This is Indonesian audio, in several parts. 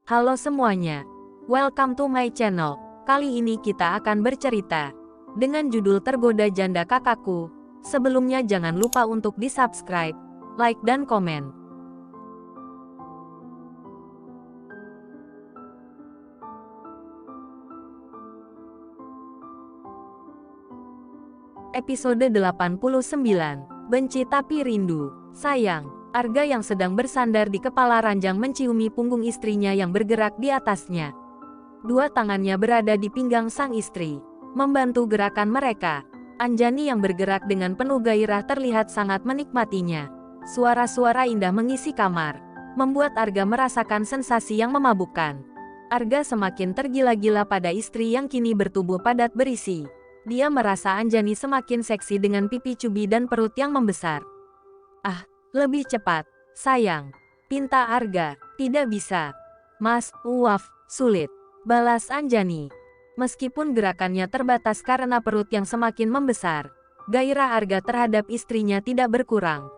Halo semuanya, welcome to my channel. Kali ini kita akan bercerita dengan judul Tergoda Janda Kakakku. Sebelumnya jangan lupa untuk di-subscribe, like dan komen. Episode 89, Benci Tapi Rindu. Sayang, Arga yang sedang bersandar di kepala ranjang menciumi punggung istrinya yang bergerak di atasnya. Dua tangannya berada di pinggang sang istri, membantu gerakan mereka. Anjani yang bergerak dengan penuh gairah terlihat sangat menikmatinya. Suara-suara indah mengisi kamar, membuat Arga merasakan sensasi yang memabukkan. Arga semakin tergila-gila pada istri yang kini bertubuh padat berisi. Dia merasa Anjani semakin seksi dengan pipi cubi dan perut yang membesar. Ah, lebih cepat, sayang, pinta Arga. Tidak bisa. Mas, sulit, balas Anjani. Meskipun gerakannya terbatas karena perut yang semakin membesar, gairah Arga terhadap istrinya tidak berkurang.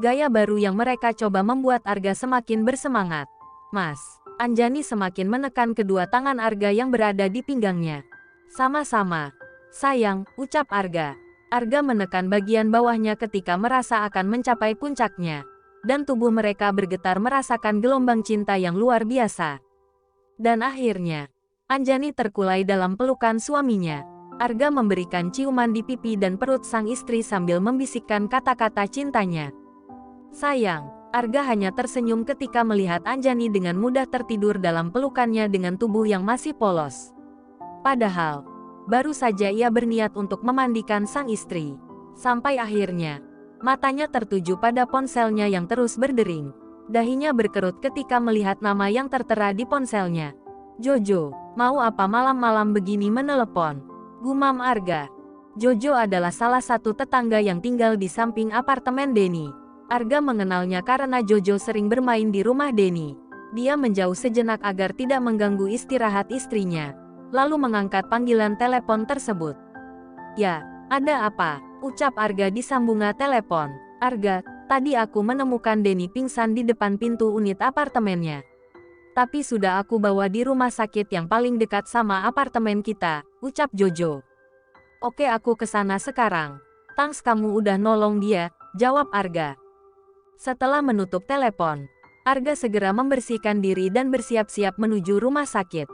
Gaya baru yang mereka coba membuat Arga semakin bersemangat. Mas, Anjani semakin menekan kedua tangan Arga yang berada di pinggangnya. Sama-sama. Sayang, ucap Arga. Arga menekan bagian bawahnya ketika merasa akan mencapai puncaknya. Dan tubuh mereka bergetar merasakan gelombang cinta yang luar biasa. Dan akhirnya, Anjani terkulai dalam pelukan suaminya. Arga memberikan ciuman di pipi dan perut sang istri sambil membisikkan kata-kata cintanya. Sayang, Arga hanya tersenyum ketika melihat Anjani dengan mudah tertidur dalam pelukannya dengan tubuh yang masih polos. Padahal, baru saja ia berniat untuk memandikan sang istri. Sampai akhirnya, matanya tertuju pada ponselnya yang terus berdering. Dahinya berkerut ketika melihat nama yang tertera di ponselnya. Jojo, mau apa malam-malam begini menelepon? Gumam Arga. Jojo adalah salah satu tetangga yang tinggal di samping apartemen Denny. Arga mengenalnya karena Jojo sering bermain di rumah Denny. Dia menjauh sejenak agar tidak mengganggu istirahat istrinya, lalu mengangkat panggilan telepon tersebut. Ya, ada apa? Ucap Arga di sambungan telepon. Arga, tadi aku menemukan Denny pingsan di depan pintu unit apartemennya. Tapi sudah aku bawa di rumah sakit yang paling dekat sama apartemen kita, ucap Jojo. Oke, aku kesana sekarang. Thanks, kamu udah nolong dia, jawab Arga. Setelah menutup telepon, Arga segera membersihkan diri dan bersiap-siap menuju rumah sakit.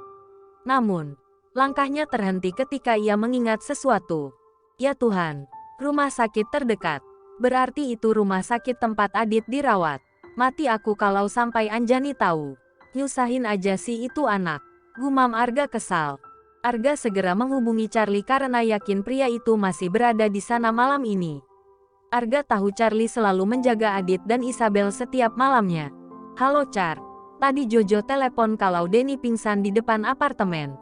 Namun, langkahnya terhenti ketika ia mengingat sesuatu. Ya Tuhan, rumah sakit terdekat. Berarti itu rumah sakit tempat Adit dirawat. Mati aku kalau sampai Anjani tahu. Nyusahin aja sih itu anak, gumam Arga kesal. Arga segera menghubungi Charlie karena yakin pria itu masih berada di sana malam ini. Arga tahu Charlie selalu menjaga Adit dan Isabel setiap malamnya. Halo Char, tadi Jojo telepon kalau Denny pingsan di depan apartemen.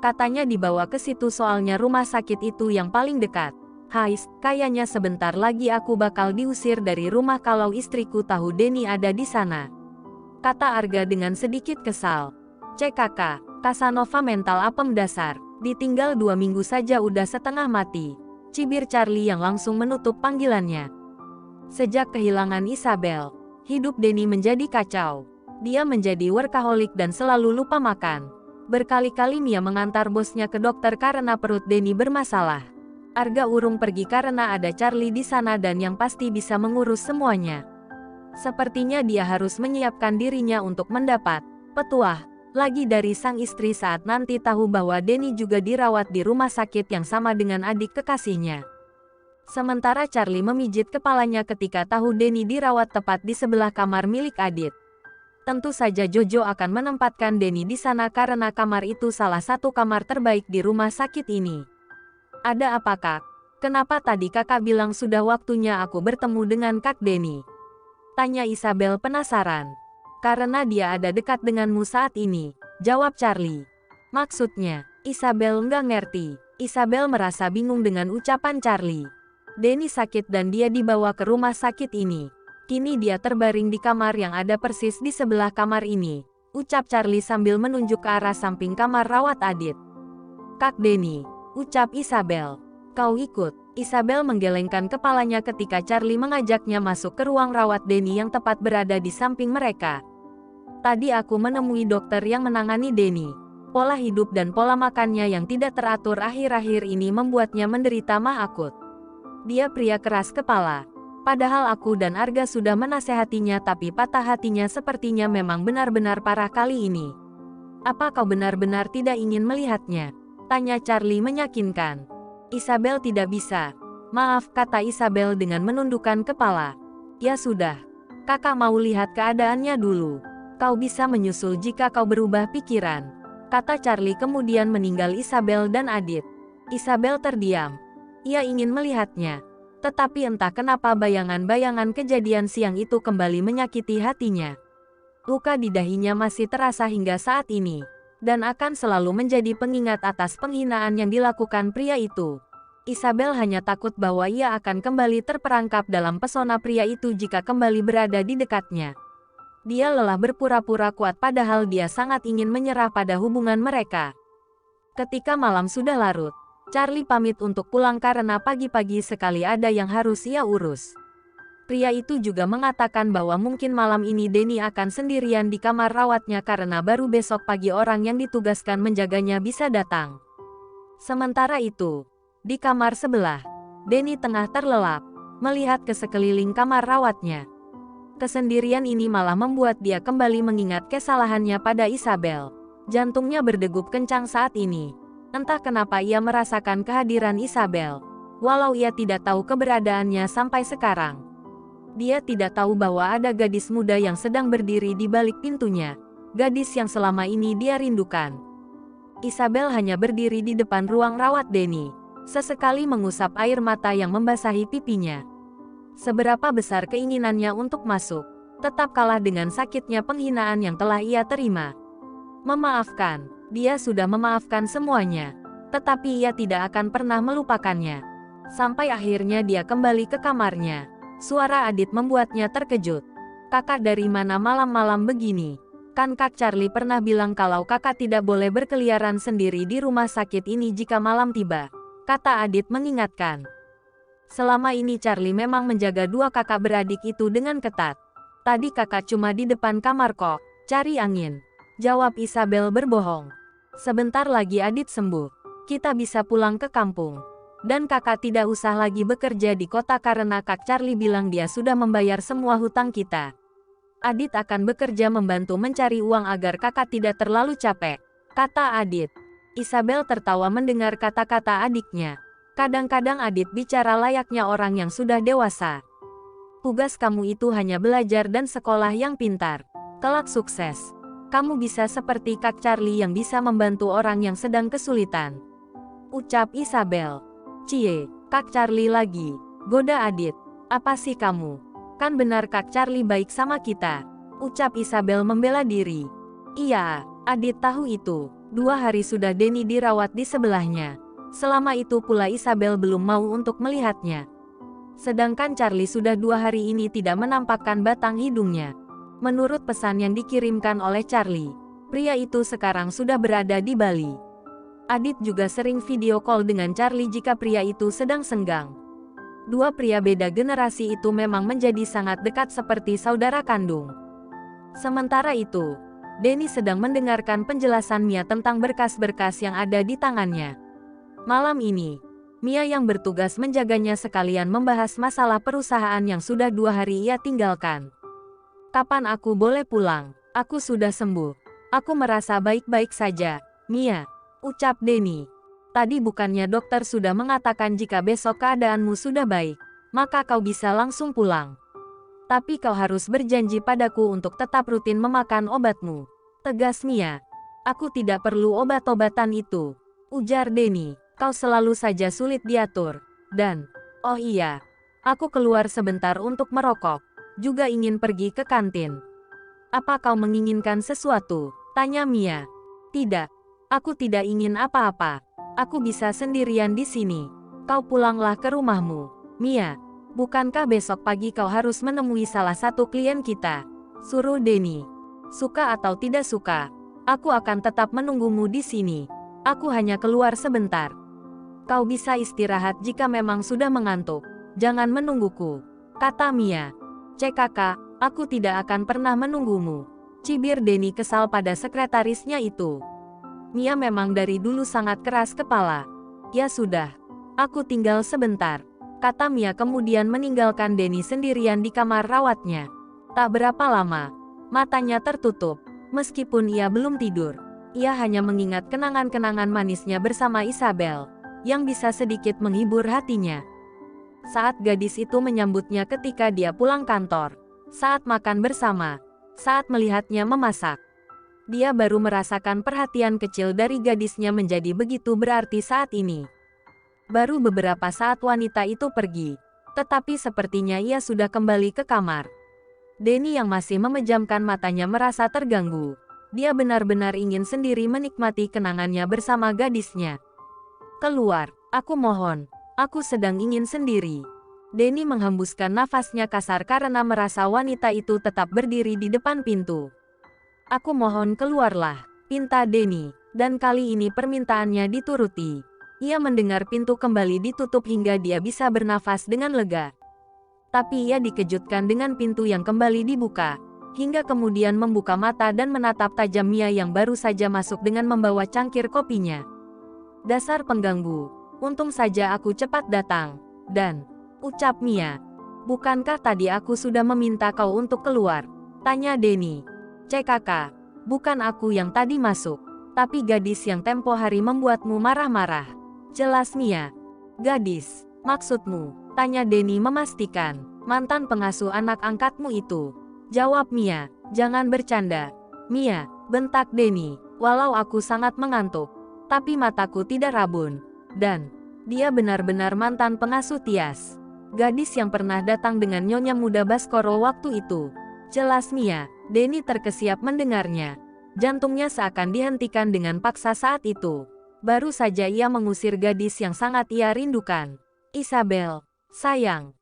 Katanya dibawa ke situ soalnya rumah sakit itu yang paling dekat. Hais, kayaknya sebentar lagi aku bakal diusir dari rumah kalau istriku tahu Denny ada di sana, kata Arga dengan sedikit kesal. CKK, Casanova mental apem dasar, ditinggal 2 minggu saja udah setengah mati, cibir Charlie yang langsung menutup panggilannya. Sejak kehilangan Isabel, hidup Denny menjadi kacau. Dia menjadi workaholic dan selalu lupa makan. Berkali-kali Mia mengantar bosnya ke dokter karena perut Denny bermasalah. Arga urung pergi karena ada Charlie di sana dan yang pasti bisa mengurus semuanya. Sepertinya dia harus menyiapkan dirinya untuk mendapat petuah lagi dari sang istri saat nanti tahu bahwa Denny juga dirawat di rumah sakit yang sama dengan adik kekasihnya. Sementara Charlie memijit kepalanya ketika tahu Denny dirawat tepat di sebelah kamar milik Adit. Tentu saja Jojo akan menempatkan Denny di sana karena kamar itu salah satu kamar terbaik di rumah sakit ini. Ada apa Kak? Kenapa tadi kakak bilang sudah waktunya aku bertemu dengan Kak Denny? Tanya Isabel penasaran. Karena dia ada dekat denganmu saat ini, jawab Charlie. Maksudnya, Isabel nggak ngerti. Isabel merasa bingung dengan ucapan Charlie. Denny sakit dan dia dibawa ke rumah sakit ini. Kini dia terbaring di kamar yang ada persis di sebelah kamar ini, ucap Charlie sambil menunjuk ke arah samping kamar rawat Adit. Kak Denny, ucap Isabel. Kau ikut. Isabel menggelengkan kepalanya ketika Charlie mengajaknya masuk ke ruang rawat Denny yang tepat berada di samping mereka. Tadi aku menemui dokter yang menangani Denny. Pola hidup dan pola makannya yang tidak teratur akhir-akhir ini membuatnya menderita mah akut. Dia pria keras kepala. Padahal aku dan Arga sudah menasehatinya, tapi patah hatinya sepertinya memang benar-benar parah kali ini. Apa kau benar-benar tidak ingin melihatnya? Tanya Charlie meyakinkan. Isabel tidak bisa. Maaf, kata Isabel dengan menundukkan kepala. Ya sudah. Kakak mau lihat keadaannya dulu. Kau bisa menyusul jika kau berubah pikiran, kata Charlie kemudian meninggal Isabel dan Adit. Isabel terdiam. Ia ingin melihatnya. Tetapi entah kenapa bayangan-bayangan kejadian siang itu kembali menyakiti hatinya. Luka di dahinya masih terasa hingga saat ini, dan akan selalu menjadi pengingat atas penghinaan yang dilakukan pria itu. Isabel hanya takut bahwa ia akan kembali terperangkap dalam pesona pria itu jika kembali berada di dekatnya. Dia lelah berpura-pura kuat padahal dia sangat ingin menyerah pada hubungan mereka. Ketika malam sudah larut, Charlie pamit untuk pulang karena pagi-pagi sekali ada yang harus ia urus. Pria itu juga mengatakan bahwa mungkin malam ini Denny akan sendirian di kamar rawatnya karena baru besok pagi orang yang ditugaskan menjaganya bisa datang. Sementara itu, di kamar sebelah, Denny tengah terlelap, melihat ke sekeliling kamar rawatnya. Kesendirian ini malah membuat dia kembali mengingat kesalahannya pada Isabel. Jantungnya berdegup kencang saat ini. Entah kenapa ia merasakan kehadiran Isabel, walau ia tidak tahu keberadaannya sampai sekarang. Dia tidak tahu bahwa ada gadis muda yang sedang berdiri di balik pintunya, gadis yang selama ini dia rindukan. Isabel hanya berdiri di depan ruang rawat Denny, sesekali mengusap air mata yang membasahi pipinya. Seberapa besar keinginannya untuk masuk, tetap kalah dengan sakitnya penghinaan yang telah ia terima. Memaafkan, dia sudah memaafkan semuanya, tetapi ia tidak akan pernah melupakannya. Sampai akhirnya dia kembali ke kamarnya. Suara Adit membuatnya terkejut. Kakak dari mana malam-malam begini? Kan Kak Charlie pernah bilang kalau kakak tidak boleh berkeliaran sendiri di rumah sakit ini jika malam tiba, kata Adit mengingatkan. Selama ini Charlie memang menjaga dua kakak beradik itu dengan ketat. Tadi kakak cuma di depan kamar kok, cari angin. Jawab Isabel berbohong. Sebentar lagi Adit sembuh. Kita bisa pulang ke kampung. Dan kakak tidak usah lagi bekerja di kota karena Kak Charlie bilang dia sudah membayar semua hutang kita. Adit akan bekerja membantu mencari uang agar kakak tidak terlalu capek, kata Adit. Isabel tertawa mendengar kata-kata adiknya. Kadang-kadang Adit bicara layaknya orang yang sudah dewasa. Tugas kamu itu hanya belajar dan sekolah yang pintar. Kelak sukses. Kamu bisa seperti Kak Charlie yang bisa membantu orang yang sedang kesulitan. Ucap Isabel. Cie, Kak Charlie lagi. Goda Adit. Apa sih kamu? Kan benar Kak Charlie baik sama kita. Ucap Isabel membela diri. Iya, Adit tahu itu. 2 hari sudah Denny dirawat di sebelahnya. Selama itu pula Isabel belum mau untuk melihatnya. Sedangkan Charlie sudah 2 hari ini tidak menampakkan batang hidungnya. Menurut pesan yang dikirimkan oleh Charlie, pria itu sekarang sudah berada di Bali. Adit juga sering video call dengan Charlie jika pria itu sedang senggang. Dua pria beda generasi itu memang menjadi sangat dekat seperti saudara kandung. Sementara itu, Denny sedang mendengarkan penjelasan Mia tentang berkas-berkas yang ada di tangannya. Malam ini, Mia yang bertugas menjaganya sekalian membahas masalah perusahaan yang sudah 2 hari ia tinggalkan. Kapan aku boleh pulang? Aku sudah sembuh. Aku merasa baik-baik saja, Mia, ucap Denny. Tadi bukannya dokter sudah mengatakan jika besok keadaanmu sudah baik, maka kau bisa langsung pulang. Tapi kau harus berjanji padaku untuk tetap rutin memakan obatmu, tegas Mia. Aku tidak perlu obat-obatan itu, ujar Denny. Kau selalu saja sulit diatur. Dan, oh iya, aku keluar sebentar untuk merokok. Juga ingin pergi ke kantin. Apa kau menginginkan sesuatu? Tanya Mia. Tidak, aku tidak ingin apa-apa. Aku bisa sendirian di sini. Kau pulanglah ke rumahmu. Mia, bukankah besok pagi kau harus menemui salah satu klien kita? Suruh Denny. Suka atau tidak suka, aku akan tetap menunggumu di sini. Aku hanya keluar sebentar. Kau bisa istirahat jika memang sudah mengantuk. Jangan menungguku, kata Mia. CKK, aku tidak akan pernah menunggumu. Cibir Denny kesal pada sekretarisnya itu. Mia memang dari dulu sangat keras kepala. Ya sudah, aku tinggal sebentar, kata Mia kemudian meninggalkan Denny sendirian di kamar rawatnya. Tak berapa lama, matanya tertutup. Meskipun ia belum tidur, ia hanya mengingat kenangan-kenangan manisnya bersama Isabel, yang bisa sedikit menghibur hatinya. Saat gadis itu menyambutnya ketika dia pulang kantor, saat makan bersama, saat melihatnya memasak. Dia baru merasakan perhatian kecil dari gadisnya menjadi begitu berarti saat ini. Baru beberapa saat wanita itu pergi, tetapi sepertinya ia sudah kembali ke kamar. Denny yang masih memejamkan matanya merasa terganggu. Dia benar-benar ingin sendiri menikmati kenangannya bersama gadisnya. Keluar, aku mohon, aku sedang ingin sendiri. Denny menghembuskan nafasnya kasar karena merasa wanita itu tetap berdiri di depan pintu. Aku mohon keluarlah, pinta Denny, dan kali ini permintaannya dituruti. Ia mendengar pintu kembali ditutup hingga dia bisa bernafas dengan lega. Tapi ia dikejutkan dengan pintu yang kembali dibuka, hingga kemudian membuka mata dan menatap tajam Mia yang baru saja masuk dengan membawa cangkir kopinya. Dasar pengganggu, untung saja aku cepat datang, dan, ucap Mia. Bukankah tadi aku sudah meminta kau untuk keluar? Tanya Denny. CKK, bukan aku yang tadi masuk, tapi gadis yang tempo hari membuatmu marah-marah. Jelas Mia. Gadis, maksudmu? Tanya Denny memastikan, mantan pengasuh anak angkatmu itu. Jawab Mia, jangan bercanda. Mia, bentak Denny, walau aku sangat mengantuk, tapi mataku tidak rabun. Dan, dia benar-benar mantan pengasuh Tias. Gadis yang pernah datang dengan nyonya muda Baskoro waktu itu. Jelas Mia, Denny terkesiap mendengarnya. Jantungnya seakan dihentikan dengan paksa saat itu. Baru saja ia mengusir gadis yang sangat ia rindukan. Isabel. Sayang,